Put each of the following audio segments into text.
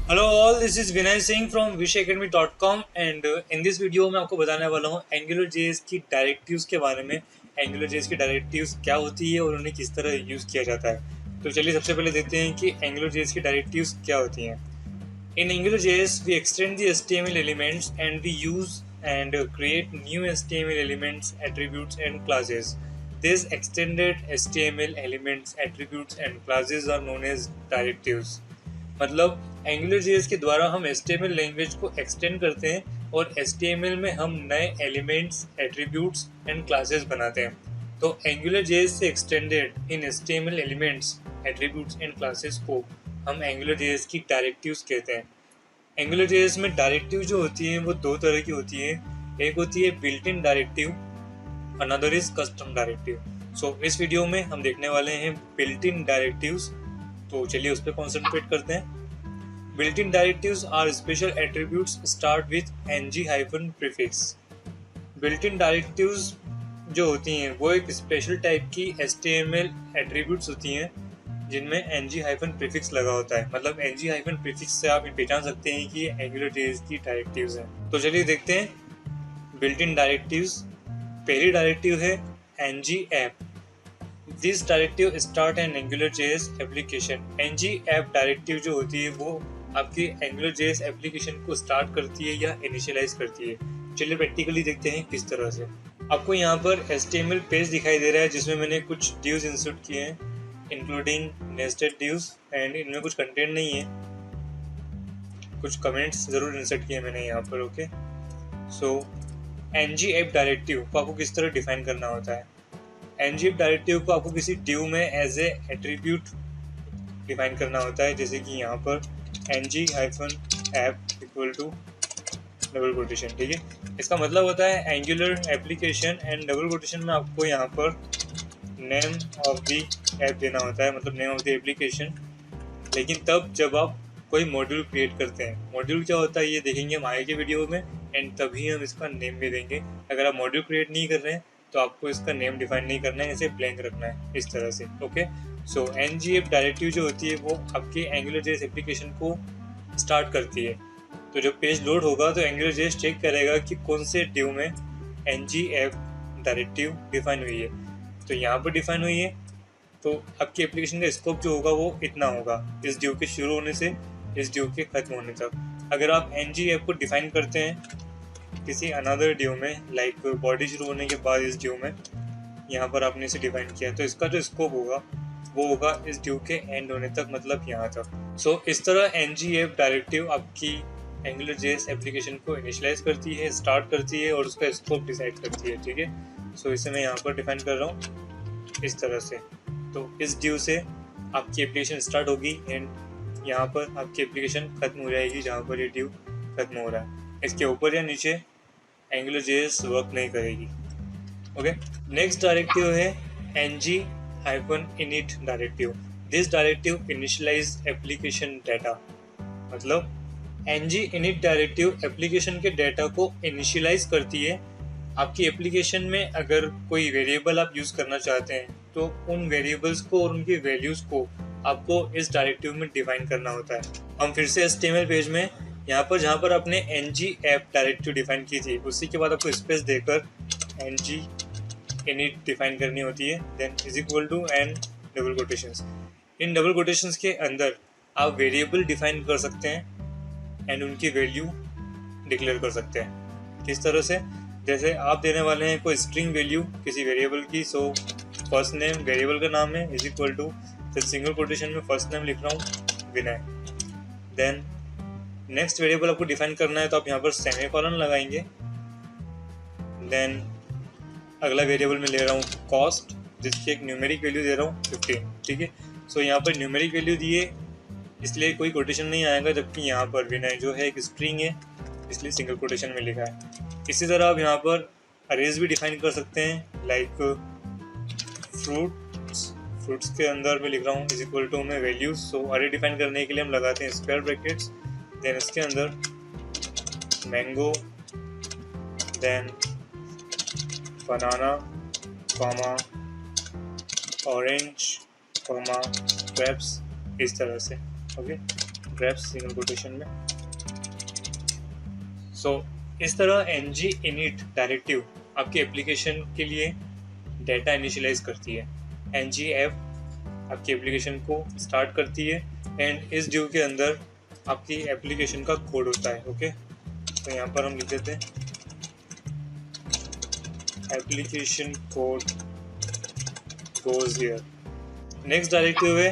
Hello all, this is Vinay Singh from wishacademy.com and in this video में आपको बताने वाला हूँ एंगुलर जेएस की डायरेक्टिव्स के बारे में। एंगुलर जेएस की डायरेक्टिव्स क्या होती है और उन्हें किस तरह यूज़ किया जाता है। तो चलिए सबसे पहले देखते हैं कि एंगुलर जेएस की डायरेक्टिव्स क्या होती हैं। In Angular JS we extend the HTML elements and we use and create new HTML elements, attributes and classes. These extended HTML elements, attributes and classes are known as directives. मतलब angular JS के द्वारा हम HTML language को extend करते हैं और HTML में हम नए एलिमेंट्स, एट्रीब्यूट्स एंड क्लासेस बनाते हैं। तो एंगुलर जेएस से extended in HTML elements, attributes and classes को हम एंगुलर जेएस की डायरेक्टिव्स कहते हैं। एंगुलर जेएस में डायरेक्टिव जो होती हैं वो दो तरह की होती हैं। एक होती है built in directive, another is custom directive. So इस वीडियो में हम देखने वाले हैं बिल्ट इन डायरेक्टिव्स। तो चलिए उस पर कॉन्सेंट्रेट करते हैं। Built-in directives are special attributes start with ng-prefix. Built-in directives जो होती हैं वो एक स्पेशल टाइप की HTML एट्रीब्यूट्स होती हैं जिनमें ng-prefix लगा होता है। मतलब ng-prefix से आप पहचान सकते हैं कि ये एंगुलर जेएस की डायरेक्टिव्स हैं। तो चलिए देखते हैं बिल्ट-इन डायरेक्टिव्स। पहली डायरेक्टिव है ng-app। This directive start an angular JS application. ng-app directive जो होती है वो आपकी एंगुलर जेएस एप्लीकेशन को स्टार्ट करती है या इनिशियलाइज करती है। चलिए प्रैक्टिकली देखते हैं किस तरह से। आपको यहाँ पर HTML पेज दिखाई दे रहा है जिसमें मैंने कुछ divs इंसर्ट किए हैं, इंक्लूडिंग नेस्टेड divs, एंड इनमें कुछ कंटेंट नहीं है, कुछ कमेंट्स जरूर इंसर्ट किए मैंने यहाँ पर। ओके, सो ng-app डायरेक्टिव को आपको किस तरह डिफाइन करना होता है। ng-app डायरेक्टिव को आपको किसी div में एज ए एट्रीब्यूट डिफाइन करना होता है, जैसे कि यहाँ पर ng-app equal to double quotation. ठीक है, इसका मतलब होता है angular application and double quotation में आपको यहाँ पर नेम ऑफ द ऐप देना होता है, मतलब नेम ऑफ द एप्लीकेशन। लेकिन तब जब आप कोई मॉड्यूल क्रिएट करते हैं। मॉड्यूल क्या होता है ये देखेंगे हम आगे के वीडियो में, एंड तभी हम इसका नेम भी देंगे। अगर आप मॉड्यूल क्रिएट नहीं कर रहे हैं तो आपको इसका नेम डिफाइन नहीं करना है, इसे ब्लैंक रखना है इस तरह से। ओके, सो ng-app डायरेक्टिव जो होती है वो आपके एंगुलर जेएस एप्लीकेशन को स्टार्ट करती है। तो जब पेज लोड होगा तो एंगुलर जेएस चेक करेगा कि कौन से div में ng-app डायरेक्टिव डिफाइन हुई है। तो यहाँ पर डिफाइन हुई है तो आपकी एप्लीकेशन का स्कोप जो होगा वो इतना होगा, इस div के शुरू होने से इस div के खत्म होने तक। अगर आप ng-app को डिफाइन करते हैं किसी अनदर div में, लाइक बॉडी शुरू होने के बाद इस div में यहाँ पर आपने इसे डिफाइन किया, तो इसका जो स्कोप होगा वो होगा इस div के एंड होने तक, मतलब यहाँ तक। सो इस तरह ng-app डायरेक्टिव आपकी एंगुलर जेएस एप्लीकेशन को इनिशियलाइज करती है, स्टार्ट करती है और उसका स्कोप डिसाइड करती है। ठीक है, सो इसे मैं यहाँ पर डिफाइन कर रहा हूँ इस तरह से। तो इस div से आपकी एप्लीकेशन स्टार्ट होगी एंड यहाँ पर आपकी एप्लीकेशन खत्म हो जाएगी जहाँ पर ये div खत्म हो रहा है। इसके ऊपर या नीचे एंगुलर जेएस वर्क नहीं करेगी। ओके, नेक्स्ट डायरेक्टिव है ng-init directive. This directive initialize application data. मतलब ng-init डायरेक्टिव एप्लीकेशन के डाटा को इनिशियलाइज करती है। आपकी एप्लीकेशन में अगर कोई वेरिएबल आप यूज करना चाहते हैं तो उन वेरिएबल्स को और उनकी वैल्यूज को आपको इस डायरेक्टिव में डिफाइन करना होता है। हम फिर से HTML पेज में यहाँ पर जहाँ पर आपने ng-app डायरेक्टिव डिफाइन की थी उसी के बाद आपको स्पेस देकर ng-init डिफाइन करनी होती है, then is equal to and double quotations. इन डबल कोटेशंस के अंदर आप वेरिएबल डिफाइन कर सकते हैं एंड उनकी वैल्यू डिक्लेयर कर सकते हैं। किस तरह से, जैसे आप देने वाले हैं कोई स्ट्रिंग वैल्यू किसी वेरिएबल की। सो फर्स्ट नेम वेरिएबल का नाम है इज इक्वल टू, फिर सिंगल कोटेशन में फर्स्ट नेम लिख रहा हूँ विनय। देन नेक्स्ट वेरिएबल आपको डिफाइन करना है तो आप यहाँ पर सेमीकोलन लगाएंगे। देन अगला वेरिएबल में ले रहा हूँ कॉस्ट, जिसकी एक न्यूमेरिक वैल्यू दे रहा हूँ 15। ठीक है, सो यहाँ पर न्यूमेरिक वैल्यू दिए इसलिए कोई कोटेशन नहीं आएगा, जबकि यहाँ पर विनय जो है एक स्ट्रिंग है इसलिए सिंगल कोटेशन में लिखा है। इसी तरह आप यहाँ पर अरेज भी डिफाइन कर सकते हैं, लाइक फ्रूट्स के अंदर मैं लिख रहा हूँ इज इक्वल टू में वैल्यूज। सो अरे डिफाइन करने के लिए हम लगाते हैं स्क्वायर ब्रैकेट्स, देन इसके अंदर मैंगो, देन बनाना, कॉमा ऑरेंज, कॉमा ग्रेप्स, इस तरह से। ओके, grep सिंगल कोटेशन में। सो इस तरह ng init डायरेक्टिव आपकी एप्लीकेशन के लिए डेटा इनिशियलाइज करती है। ngf आपकी एप्लीकेशन को स्टार्ट करती है एंड इस ड्यू के अंदर आपकी एप्लीकेशन का कोड होता है। ओके, तो यहाँ पर हम लिख देते हैं application code goes here. Next directive है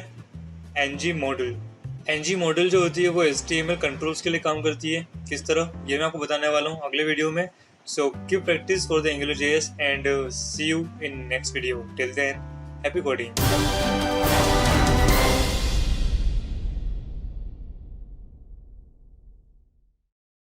ng मॉडल। ng मॉडल जो होती है वो HTML कंट्रोल्स के लिए काम करती है। किस तरह, ये मैं आपको बताने वाला हूँ अगले वीडियो में। So keep practice for the AngularJS and see you in next video. Till then, happy coding.